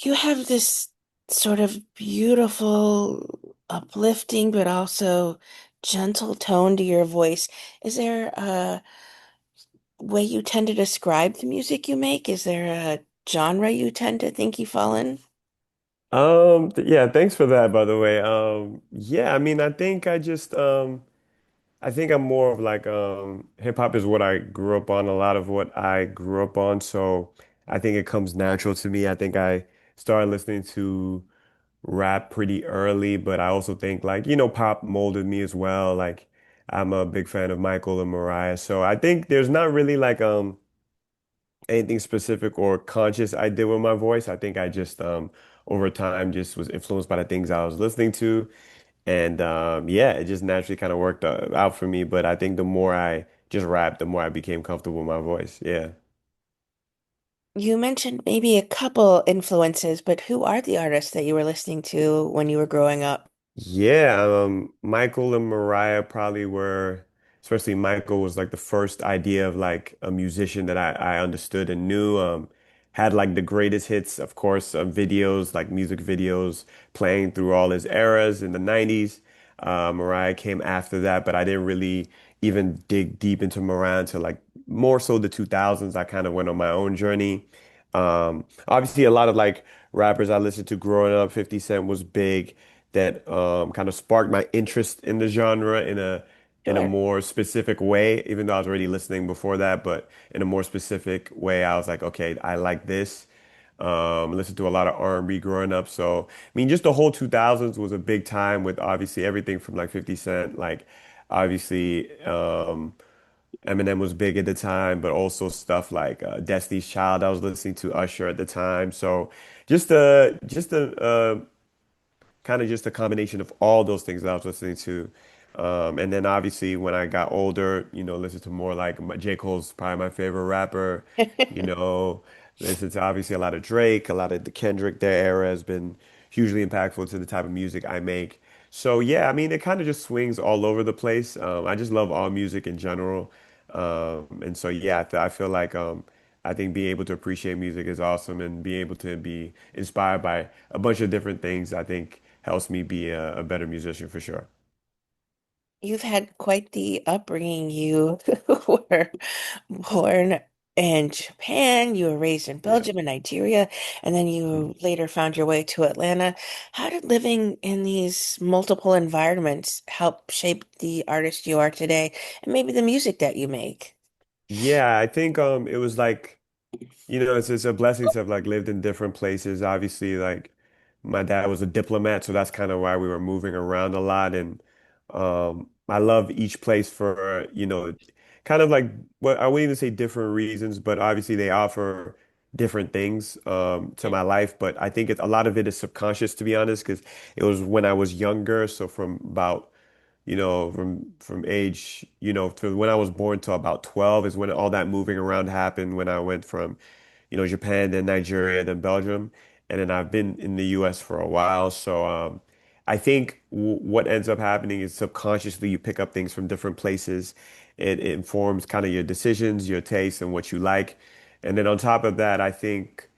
You have this sort of beautiful, uplifting, but also gentle tone to your voice. Is there a way you tend to describe the music you make? Is there a genre you tend to think you fall in? Yeah, thanks for that, by the way. Yeah, I mean, I think I'm more of like, hip hop is what I grew up on, a lot of what I grew up on. So I think it comes natural to me. I think I started listening to rap pretty early, but I also think like, pop molded me as well. Like I'm a big fan of Michael and Mariah. So I think there's not really like, anything specific or conscious I did with my voice. I think I just over time just was influenced by the things I was listening to. And yeah, it just naturally kind of worked out for me. But I think the more I just rapped, the more I became comfortable with my voice. Yeah. You mentioned maybe a couple influences, but who are the artists that you were listening to when you were growing up? Yeah, Michael and Mariah probably were, especially Michael was like the first idea of like a musician that I understood and knew. Had like the greatest hits, of course, videos, like music videos playing through all his eras in the 90s. Mariah came after that, but I didn't really even dig deep into Mariah until like more so the 2000s. I kind of went on my own journey. Obviously, a lot of like rappers I listened to growing up, 50 Cent was big that kind of sparked my interest in the genre in a Sure. more specific way, even though I was already listening before that, but in a more specific way, I was like, okay, I like this. Listened to a lot of R&B growing up. So, I mean, just the whole 2000s was a big time with obviously everything from like 50 Cent, like obviously Eminem was big at the time, but also stuff like Destiny's Child. I was listening to Usher at the time. So just a kind of just a combination of all those things that I was listening to. And then obviously when I got older, listen to more like J. Cole's probably my favorite rapper, you know, listen to obviously a lot of Drake, a lot of the Kendrick, their era has been hugely impactful to the type of music I make. So yeah, I mean, it kind of just swings all over the place. I just love all music in general. And so yeah, I feel like I think being able to appreciate music is awesome and being able to be inspired by a bunch of different things, I think helps me be a better musician for sure. You've had quite the upbringing. You were born in Japan, you were raised in Yeah. Belgium and Nigeria, and then Mhm. you later found your way to Atlanta. How did living in these multiple environments help shape the artist you are today and maybe the music that you make? Yeah, I think it was like it's a blessing to have like lived in different places. Obviously, like my dad was a diplomat, so that's kind of why we were moving around a lot. And I love each place for, kind of like what I wouldn't even say different reasons, but obviously they offer different things to my life. But I think a lot of it is subconscious, to be honest, because it was when I was younger. So from about from age, to when I was born to about 12 is when all that moving around happened when I went from, Japan, then Nigeria, then Belgium, and then I've been in the US for a while. So I think w what ends up happening is subconsciously you pick up things from different places. It informs kind of your decisions, your tastes, and what you like. And then on top of that, I think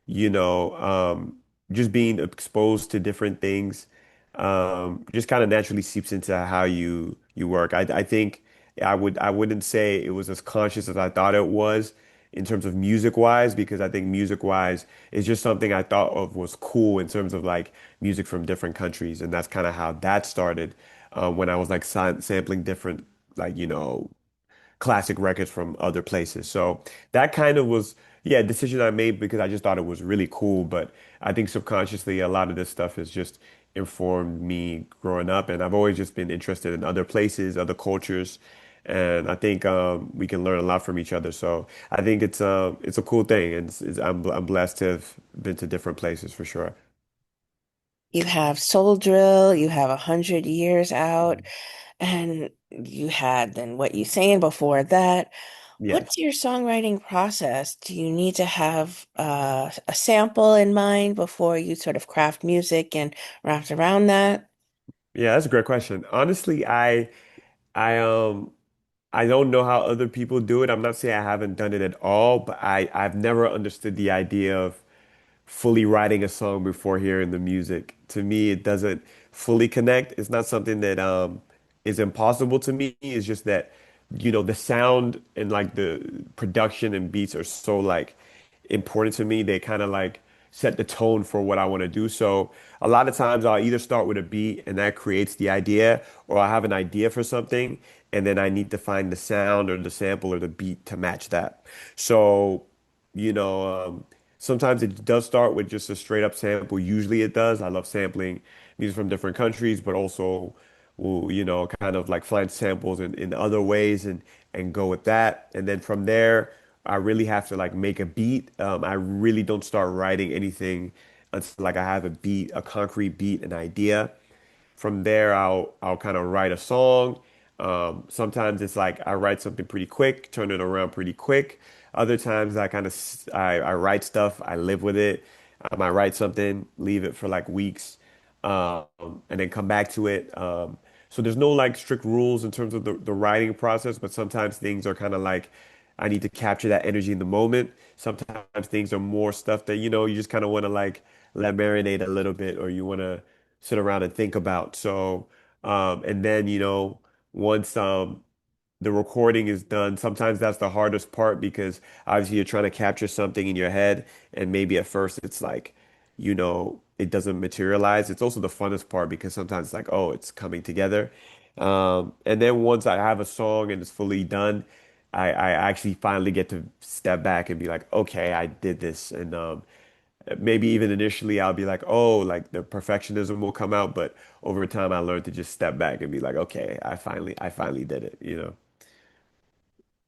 you know, just being exposed to different things, just kind of naturally seeps into how you work. I think I wouldn't say it was as conscious as I thought it was in terms of music wise, because I think music wise is just something I thought of was cool in terms of like music from different countries, and that's kind of how that started when I was like sampling different like classic records from other places. So that kind of was, yeah, a decision I made because I just thought it was really cool. But I think subconsciously, a lot of this stuff has just informed me growing up. And I've always just been interested in other places, other cultures. And I think we can learn a lot from each other. So I think it's a cool thing. And I'm blessed to have been to different places for sure. You have Soul Drill, you have 100 Years Out, and you had then What You Saying before that. What's Yes. your songwriting process? Do you need to have a sample in mind before you sort of craft music and wrapped around that? Yeah, that's a great question. Honestly, I I don't know how other people do it. I'm not saying I haven't done it at all, but I've never understood the idea of fully writing a song before hearing the music. To me, it doesn't fully connect. It's not something that is impossible to me. It's just that, the sound and like the production and beats are so like important to me. They kind of like set the tone for what I want to do. So a lot of times I'll either start with a beat and that creates the idea, or I have an idea for something and then I need to find the sound or the sample or the beat to match that. So, you know, um, sometimes it does start with just a straight up sample. Usually it does. I love sampling music from different countries, but also will, kind of like find samples in other ways and go with that. And then from there, I really have to like make a beat. I really don't start writing anything until like I have a beat, a concrete beat, an idea. From there, I'll kind of write a song. Sometimes it's like I write something pretty quick, turn it around pretty quick. Other times I kind of I write stuff, I live with it. I write something, leave it for like weeks, um, and then come back to it. So there's no like strict rules in terms of the writing process, but sometimes things are kind of like I need to capture that energy in the moment. Sometimes things are more stuff that you just kind of want to like let marinate a little bit, or you want to sit around and think about. So, and then, once the recording is done, sometimes that's the hardest part because obviously you're trying to capture something in your head, and maybe at first it's like, it doesn't materialize. It's also the funnest part because sometimes it's like, oh, it's coming together. And then once I have a song and it's fully done, I actually finally get to step back and be like, okay, I did this. And maybe even initially I'll be like, oh, like the perfectionism will come out, but over time I learned to just step back and be like, okay, I finally did it.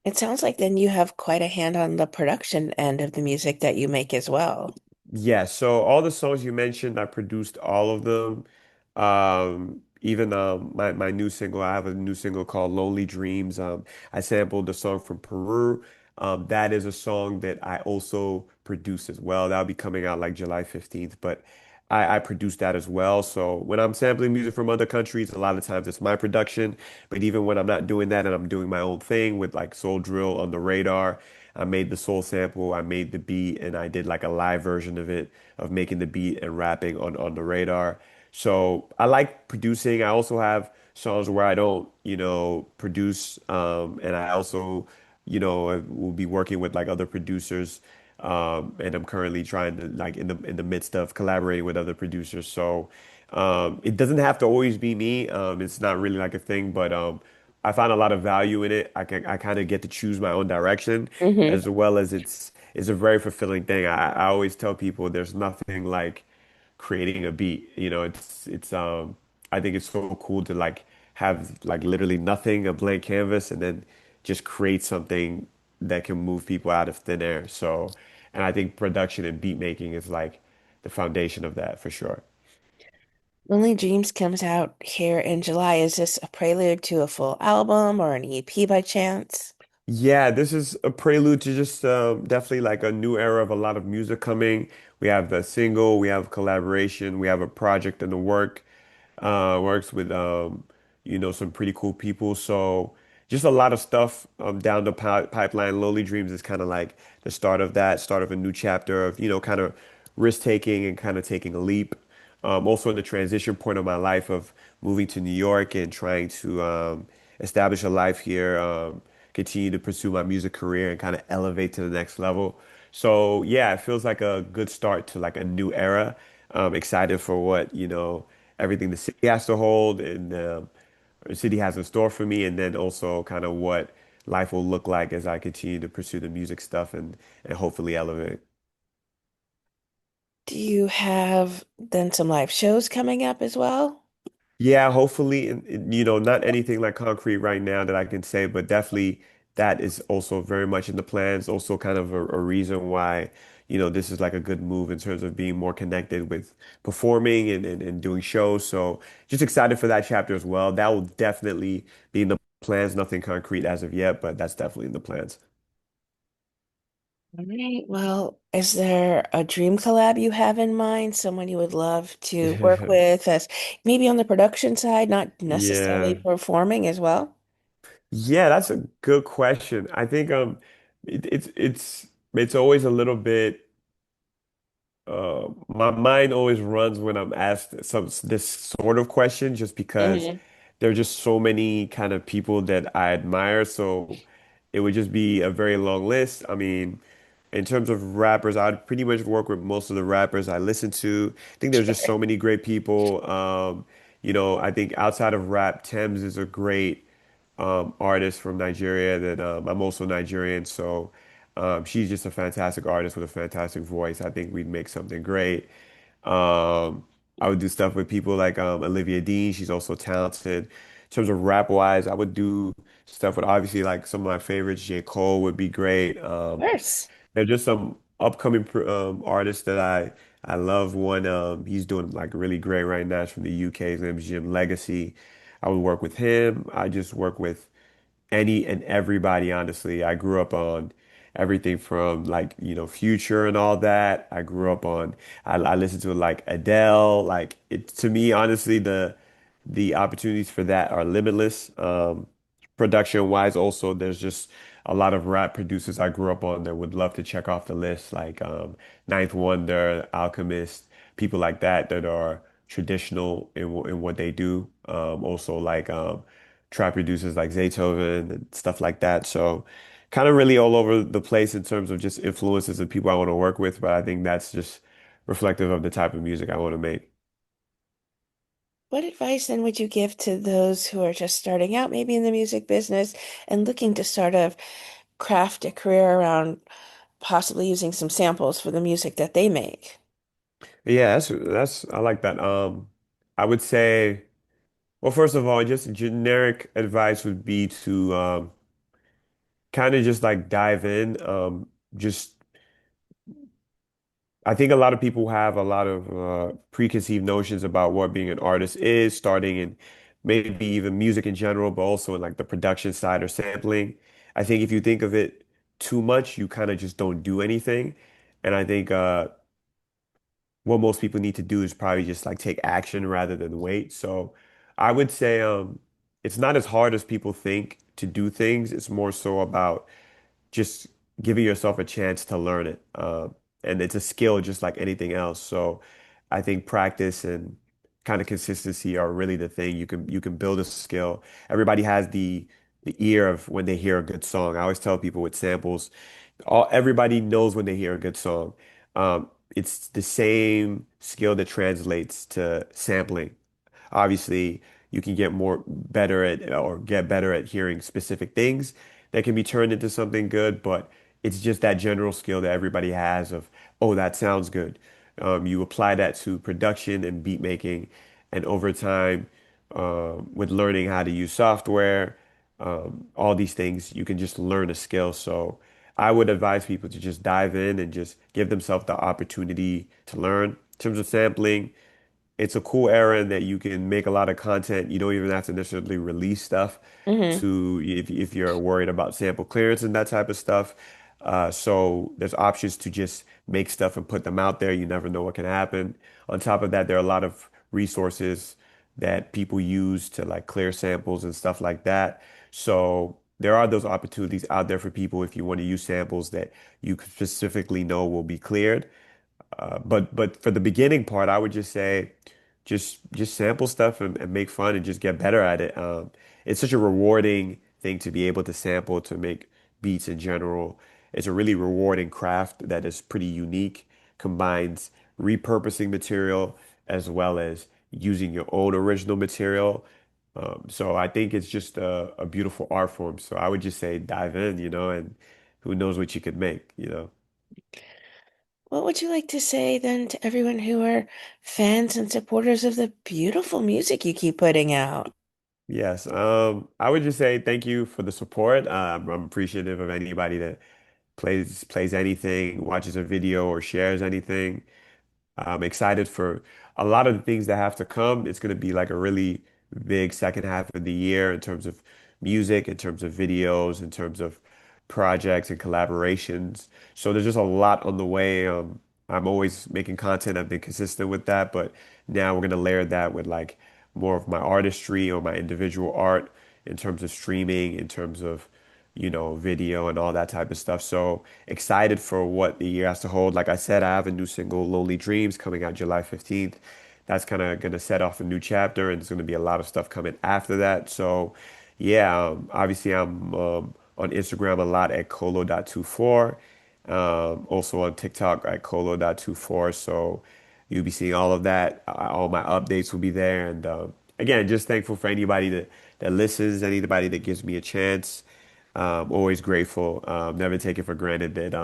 It sounds like then you have quite a hand on the production end of the music that you make as well. Yeah, so all the songs you mentioned, I produced all of them. Even my new single, I have a new single called Lonely Dreams. I sampled the song from Peru. That is a song that I also produced as well. That'll be coming out like July 15th, but I produced that as well. So when I'm sampling music from other countries, a lot of times it's my production. But even when I'm not doing that and I'm doing my own thing with like Soul Drill on the radar, I made the soul sample, I made the beat, and I did like a live version of it, of making the beat and rapping on the radar. So I like producing. I also have songs where I don't, produce, and I also, will be working with like other producers. And I'm currently trying to like in the midst of collaborating with other producers. So it doesn't have to always be me. It's not really like a thing, but I find a lot of value in it. I kind of get to choose my own direction, Hmm. as well as it's a very fulfilling thing. I always tell people there's nothing like creating a beat. It's I think it's so cool to like have like literally nothing, a blank canvas, and then just create something that can move people out of thin air. So, and I think production and beat making is like the foundation of that for sure. Lonely Dreams comes out here in July. Is this a prelude to a full album or an EP by chance? Yeah, this is a prelude to just definitely like a new era of a lot of music coming. We have the single, we have collaboration, we have a project in the works with some pretty cool people. So just a lot of stuff down the pipeline. Lowly Dreams is kind of like the start of that, start of a new chapter of kind of risk taking and kind of taking a leap. Also in the transition point of my life of moving to New York and trying to establish a life here, continue to pursue my music career and kind of elevate to the next level. So yeah, it feels like a good start to like a new era. Excited for what, everything the city has to hold and the city has in store for me, and then also kind of what life will look like as I continue to pursue the music stuff and hopefully elevate. Do you have then some live shows coming up as well? Yeah, hopefully, and, not anything like concrete right now that I can say, but definitely that is also very much in the plans. Also, kind of a reason why, this is like a good move in terms of being more connected with performing and doing shows. So, just excited for that chapter as well. That will definitely be in the plans. Nothing concrete as of yet, but that's definitely in the plans. All right. Well, is there a dream collab you have in mind? Someone you would love to work with as maybe on the production side, not necessarily Yeah. performing as well? Yeah, that's a good question. I think it's always a little bit. My mind always runs when I'm asked some this sort of question, just because Hmm. there are just so many kind of people that I admire. So it would just be a very long list. I mean, in terms of rappers, I'd pretty much work with most of the rappers I listen to. I think there's just Sure. so many great people. I think outside of rap, Thames is a great artist from Nigeria that I'm also Nigerian, so she's just a fantastic artist with a fantastic voice. I think we'd make something great. I would do stuff with people like Olivia Dean. She's also talented. In terms of rap wise, I would do stuff with obviously like some of my favorites. J. Cole would be great. Of course. There's just some upcoming artists that I love. One he's doing like really great right now. It's from the UK. His name is Jim Legacy. I would work with him. I just work with any and everybody, honestly. I grew up on everything from like, Future and all that. I grew up on I listened to like Adele. Like it to me, honestly, the opportunities for that are limitless. Production wise, also there's just a lot of rap producers I grew up on that would love to check off the list, like Ninth Wonder, Alchemist, people like that that are traditional in what they do. Also like trap producers like Zaytoven and stuff like that. So kind of really all over the place in terms of just influences and people I want to work with. But I think that's just reflective of the type of music I want to make. What advice then would you give to those who are just starting out, maybe in the music business, and looking to sort of craft a career around possibly using some samples for the music that they make? Yeah, that's I like that. I would say, well, first of all, just generic advice would be to kind of just like dive in. Just I think a lot of people have a lot of preconceived notions about what being an artist is, starting in maybe even music in general, but also in like the production side or sampling. I think if you think of it too much, you kind of just don't do anything. And I think what most people need to do is probably just like take action rather than wait. So I would say it's not as hard as people think to do things. It's more so about just giving yourself a chance to learn it. And it's a skill just like anything else. So I think practice and kind of consistency are really the thing. You can build a skill. Everybody has the ear of when they hear a good song. I always tell people with samples, everybody knows when they hear a good song. It's the same skill that translates to sampling. Obviously, you can get more better at or get better at hearing specific things that can be turned into something good, but it's just that general skill that everybody has of, oh, that sounds good. You apply that to production and beat making, and over time, with learning how to use software, all these things, you can just learn a skill. So I would advise people to just dive in and just give themselves the opportunity to learn. In terms of sampling, it's a cool era in that you can make a lot of content. You don't even have to necessarily release stuff Hmm. to if you're worried about sample clearance and that type of stuff. So there's options to just make stuff and put them out there. You never know what can happen. On top of that, there are a lot of resources that people use to like clear samples and stuff like that. So there are those opportunities out there for people if you want to use samples that you specifically know will be cleared. But for the beginning part, I would just say just sample stuff and make fun and just get better at it. It's such a rewarding thing to be able to sample to make beats in general. It's a really rewarding craft that is pretty unique, combines repurposing material as well as using your own original material. So I think it's just a beautiful art form. So I would just say dive in, and who knows what you could make. What would you like to say then to everyone who are fans and supporters of the beautiful music you keep putting out? Yes, I would just say thank you for the support. I'm appreciative of anybody that plays anything, watches a video, or shares anything. I'm excited for a lot of the things that have to come. It's going to be like a really big second half of the year in terms of music, in terms of videos, in terms of projects and collaborations. So there's just a lot on the way. I'm always making content. I've been consistent with that, but now we're going to layer that with like more of my artistry or my individual art in terms of streaming, in terms of video and all that type of stuff. So excited for what the year has to hold. Like I said, I have a new single, Lonely Dreams, coming out July 15th. That's kind of going to set off a new chapter, and there's going to be a lot of stuff coming after that. So, yeah, obviously, I'm on Instagram a lot at Kolo.24. Also on TikTok at Kolo.24. So, you'll be seeing all of that. All my updates will be there. And again, just thankful for anybody that listens, anybody that gives me a chance. Always grateful. Never take it for granted that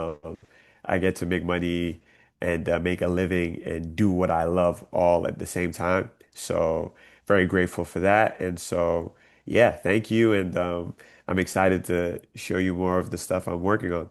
I get to make money and make a living and do what I love all at the same time. So very grateful for that. And so, yeah, thank you. And I'm excited to show you more of the stuff I'm working on.